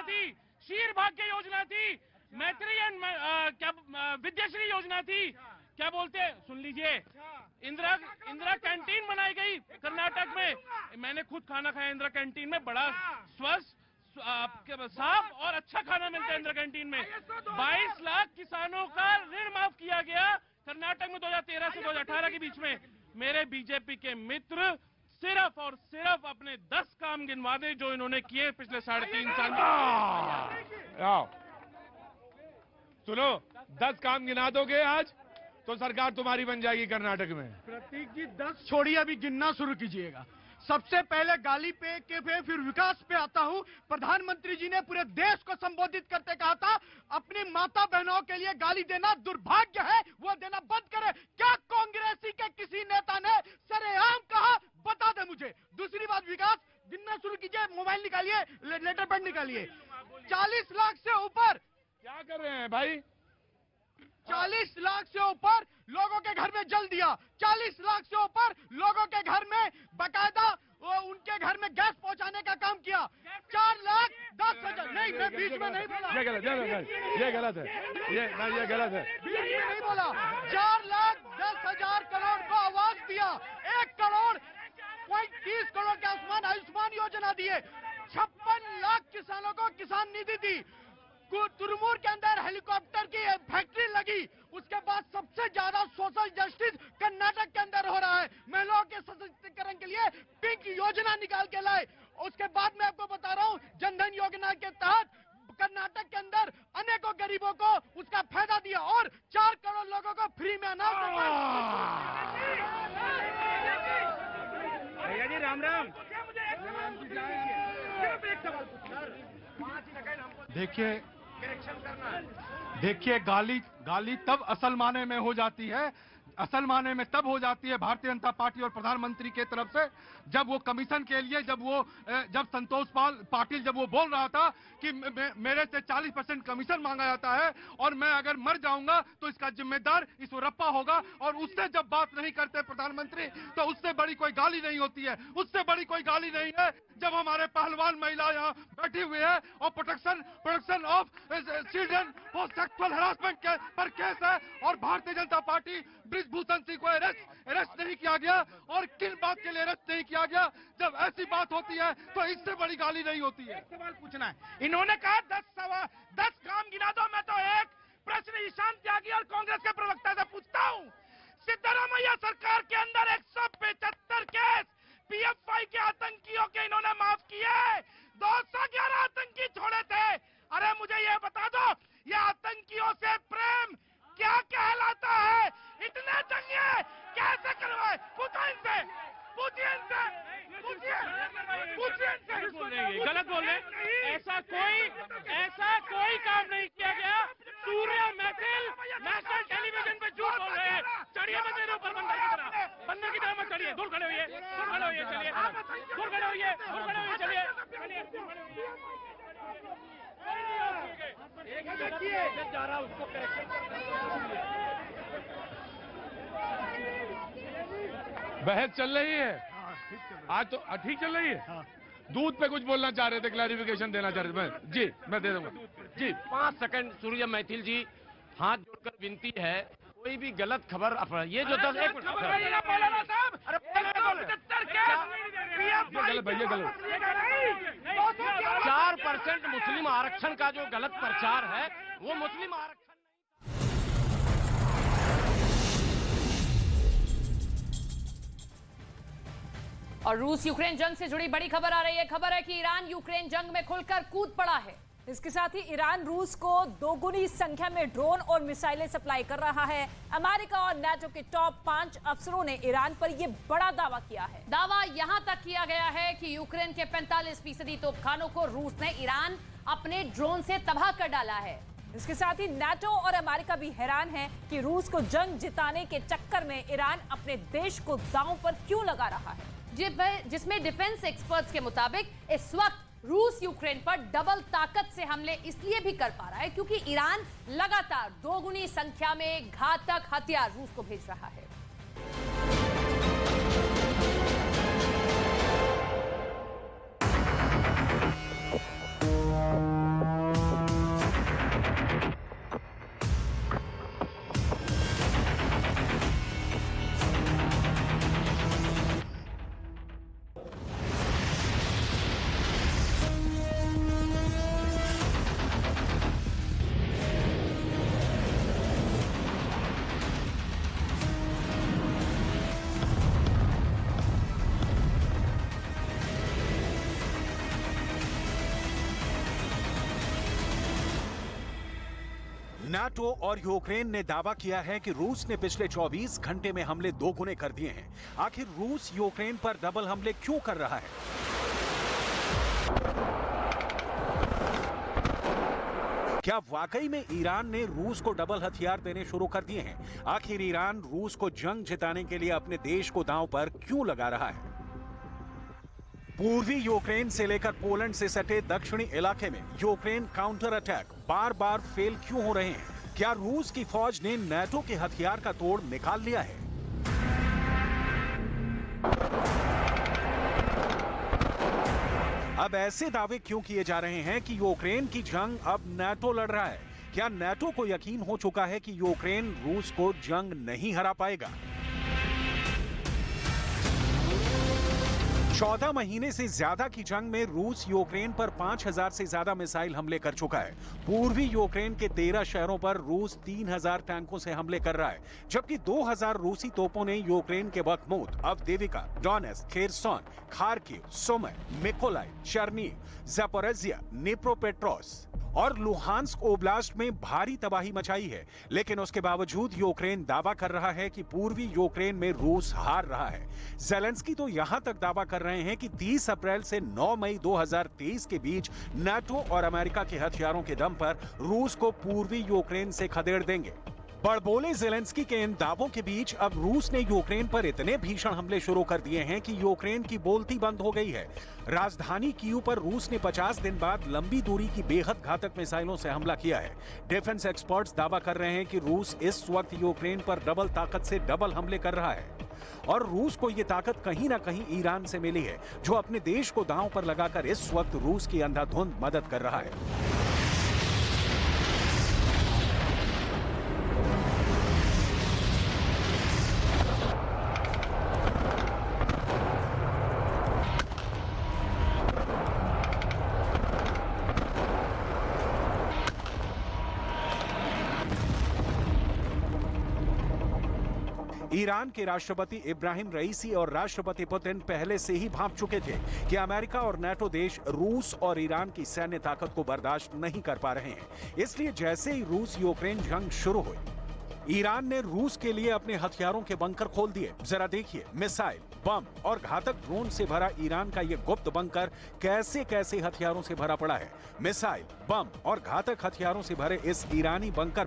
थी, शीर भाग्य योजना थी, मैत्रेयन क्या विद्याश्री योजना थी, क्या बोलते हैं सुन लीजिए, इंदिरा कैंटीन बनाई गई कर्नाटक में। मैंने खुद खाना खाया इंदिरा कैंटीन में, बड़ा स्वस्थ साफ और अच्छा खाना मिलता है इंदिरा कैंटीन में। 22 लाख किसानों का ऋण माफ किया गया कर्नाटक में 2013 से 2018 के बीच में। मेरे बीजेपी के मित्र सिर्फ और सिर्फ अपने 10 काम गिनवा दे जो इन्होंने किए पिछले 3.5 साल में। सुनो, 10 काम गिना दोगे आज तो सरकार तुम्हारी बन जाएगी कर्नाटक में। प्रतीक जी 10 छोड़िए, अभी गिनना शुरू कीजिएगा। सबसे पहले गाली पे के फिर विकास पे आता हूँ। प्रधानमंत्री जी ने पूरे देश को संबोधित करते कहा था अपनी माता बहनों के लिए गाली देना दुर्भाग्य है, वो देना बंद करे। क्या कांग्रेसी के किसी नेता ने सरेआम कहा? बता दे मुझे। दूसरी बात, विकास गिनना शुरू कीजिए, मोबाइल निकालिए, लेटर पैड निकालिए। 40 लाख से ऊपर क्या कर रहे हैं भाई? 40 लाख से ऊपर लोगों के घर में जल दिया। 40 लाख से ऊपर लोगों के घर में बकायदा उनके घर में गैस पहुंचाने का काम किया। 4,10,000 नहीं, मैं बीच में नहीं बोला। ये गलत है, ये गलत है, ये गलत है। बीच में नहीं बोला। 4,10,000 करोड़ को आवाज दिया। 1 करोड़ 30 करोड़ के आसमान आयुष्मान योजना दिए। 56 लाख किसानों को किसान निधि दी। तुरमूर के अंदर हेलीकॉप्टर की फैक्ट्री लगी। उसके बाद सबसे ज्यादा सोशल जस्टिस कर्नाटक के अंदर हो रहा है। महिलाओं के सशक्तिकरण के लिए पिंक योजना निकाल के लाए। उसके बाद मैं आपको बता रहा हूँ, जनधन योजना के तहत कर्नाटक के अंदर अनेकों गरीबों को उसका फायदा दिया और 4 करोड़ लोगों को फ्री में अनाज। भैया जी राम राम। देखिए गाली तब असल माने में हो जाती है, असल माने में तब हो जाती है भारतीय जनता पार्टी और प्रधानमंत्री के तरफ से, जब वो कमीशन के लिए जब संतोष पाटिल जब वो बोल रहा था कि मेरे से 40% कमीशन मांगा जाता है और मैं अगर मर जाऊंगा तो इसका जिम्मेदार ईश्वरप्पा होगा, और उससे जब बात नहीं करते प्रधानमंत्री तो उससे बड़ी कोई गाली नहीं होती है। उससे बड़ी कोई गाली नहीं है जब हमारे पहलवान महिला यहाँ बैठी हुई है और protection of children for sexual harassment पर केस है और भारतीय जनता पार्टी ब्रिजभूषण सिंह को अरेस्ट नहीं किया गया। और किन बात के लिए अरेस्ट नहीं किया गया? जब ऐसी बात होती है तो इससे बड़ी गाली नहीं होती है। एक सवाल पूछना है, इन्होंने कहा 10 काम गिना दो। मैं तो एक प्रश्न ईशान त्यागी और कांग्रेस के प्रवक्ता से पूछता हूँ, सिद्धरामैया सरकार के अंदर 175 केस पीएफआई के आतंकियों के इन्होंने माफ किए। 211 आतंकी छोड़े थे। अरे मुझे ये बता दो, ये आतंकियों से प्रेम क्या कहलाता है? इतने दंगे कैसे करवाए? पूछो इनसे, पूछिए इनसे, पूछिए इनसे। गलत बोल रहे, ऐसा कोई काम नहीं किया गया। सूर्य महफिल नेशनल टेलीविजन पे झूठ बोल रहे हैं। चढ़िए मत मेरे ऊपर बंदर की तरह मत चढ़िए। दूर खड़े होइए, चलिए, दूर खड़े होइए, चलिए। जा रहा उसको करेक्शन बहस चल रही है आज तो ठीक चल रही है। दूध पे कुछ बोलना चाह रहे थे, क्लैरिफिकेशन देना चाह रहे थे। मैं दे दूंगा जी। 5 सेकंड। सूर्य मैथिल जी, हाथ जोड़कर विनती है, कोई भी गलत खबर ये जो 10 एक गलत 4% मुस्लिम आरक्षण का जो गलत प्रचार है वो मुस्लिम आरक्षण और रूस यूक्रेन जंग से जुड़ी बड़ी खबर आ रही है। खबर है कि ईरान यूक्रेन जंग में खुलकर कूद पड़ा है। इसके साथ ही ईरान रूस को दोगुनी संख्या में ड्रोन और मिसाइलें सप्लाई कर रहा है। अमेरिका और नाटो के टॉप 5 अफसरों ने ईरान पर यह बड़ा दावा किया है। दावा यहां तक किया गया है कि यूक्रेन के 45% तोपखानों को रूस ने ईरान अपने ड्रोन से तबाह कर डाला है। इसके साथ ही नाटो और अमेरिका भी हैरान है कि रूस को जंग जिताने के चक्कर में ईरान अपने देश को दांव पर क्यों लगा रहा है, जिसमें डिफेंस एक्सपर्ट्स के मुताबिक इस वक्त रूस यूक्रेन पर डबल ताकत से हमले इसलिए भी कर पा रहा है क्योंकि ईरान लगातार दोगुनी संख्या में घातक हथियार रूस को भेज रहा है। नाटो और यूक्रेन ने दावा किया है कि रूस ने पिछले 24 घंटे में हमले दोगुने कर दिए हैं। आखिर रूस यूक्रेन पर डबल हमले क्यों कर रहा है? क्या वाकई में ईरान ने रूस को डबल हथियार देने शुरू कर दिए हैं? आखिर ईरान रूस को जंग जिताने के लिए अपने देश को दांव पर क्यों लगा रहा है? पूर्वी यूक्रेन से लेकर पोलैंड से सटे दक्षिणी इलाके में यूक्रेन काउंटर अटैक बार बार फेल क्यों हो रहे हैं? क्या रूस की फौज ने नाटो के हथियार का तोड़ निकाल लिया है? अब ऐसे दावे क्यों किए जा रहे हैं कि यूक्रेन की जंग अब नाटो लड़ रहा है? क्या नाटो को यकीन हो चुका है कि यूक्रेन रूस को जंग नहीं हरा पाएगा? 14 महीने से ज्यादा की जंग में रूस यूक्रेन पर 5000 से ज्यादा मिसाइल हमले कर चुका है। पूर्वी यूक्रेन के 13 शहरों पर रूस 3000 टैंकों से हमले कर रहा है, जबकि 2000 रूसी तोपों ने यूक्रेन के Bakhmut, अवदीविका, डोनेत्स्क, Kherson, Kharkiv, Sumi, मिकोलाई, चर्निव, Zaporizhzhia, निप्रोपेट्रोव्स्क और लुहांस्क ओब्लास्ट में भारी तबाही मचाई है। लेकिन उसके बावजूद यूक्रेन दावा कर रहा है कि पूर्वी यूक्रेन में रूस हार रहा है। ज़ेलेंस्की तो यहां तक दावा कर रहे हैं कि 30 अप्रैल से 9 मई 2023 के बीच नाटो और अमेरिका के हथियारों के दम पर रूस को पूर्वी यूक्रेन से खदेड़ देंगे। बड़बोले ज़ेलेंस्की के इन दावों के बीच अब रूस ने यूक्रेन पर इतने भीषण हमले शुरू कर दिए हैं कि यूक्रेन की बोलती बंद हो गई है। राजधानी कीव पर रूस ने 50 दिन बाद लंबी दूरी की बेहद घातक मिसाइलों से हमला किया है। डिफेंस एक्सपर्ट्स दावा कर रहे हैं कि रूस इस वक्त यूक्रेन पर डबल ताकत से डबल हमले कर रहा है और रूस को ये ताकत कहीं ना कहीं ईरान से मिली है, जो अपने देश को दांव पर लगाकर इस वक्त रूस की अंधाधुंध मदद कर रहा है। ईरान के राष्ट्रपति इब्राहिम रईसी और राष्ट्रपति पुतिन पहले से ही भांप चुके थे कि अमेरिका और नाटो देश रूस और ईरान की सैन्य ताकत को बर्दाश्त नहीं कर पा रहे हैं। इसलिए जैसे ही रूस यूक्रेन जंग शुरू हुई, ईरान ने रूस के लिए अपने हथियारों के बंकर खोल दिए। जरा देखिए, मिसाइल, बम और घातक ड्रोन से भरा ईरान का ये गुप्त बंकर कैसे कैसे हथियारों से भरा पड़ा है। मिसाइल, बम और घातक हथियारों से भरे इस ईरानी बंकर में